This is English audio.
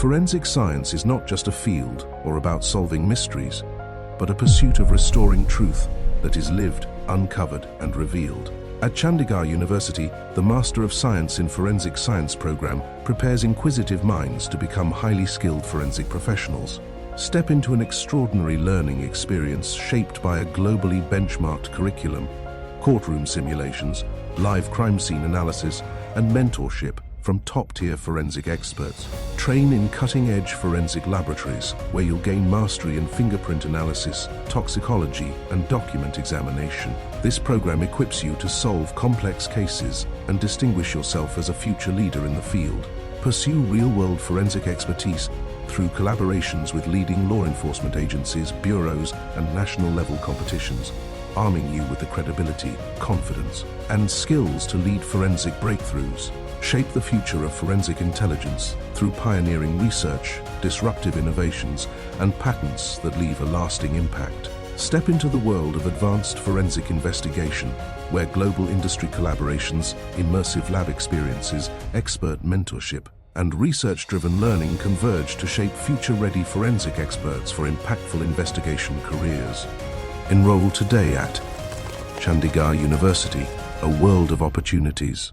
Forensic science is not just a field or about solving mysteries, but a pursuit of restoring truth that is lived, uncovered, and revealed. At Chandigarh University, the Master of Science in Forensic Science program prepares inquisitive minds to become highly skilled forensic professionals. Step into an extraordinary learning experience shaped by a globally benchmarked curriculum, courtroom simulations, live crime scene analysis, and mentorship from top-tier forensic experts. Train in cutting-edge forensic laboratories where you'll gain mastery in fingerprint analysis, toxicology, and document examination. This program equips you to solve complex cases and distinguish yourself as a future leader in the field. Pursue real-world forensic expertise through collaborations with leading law enforcement agencies, bureaus, and national-level competitions, arming you with the credibility, confidence, and skills to lead forensic breakthroughs. Shape the future of forensic intelligence through pioneering research, disruptive innovations, and patents that leave a lasting impact. Step into the world of advanced forensic investigation, where global industry collaborations, immersive lab experiences, expert mentorship, and research-driven learning converge to shape future-ready forensic experts for impactful investigation careers. Enroll today at Chandigarh University, a world of opportunities.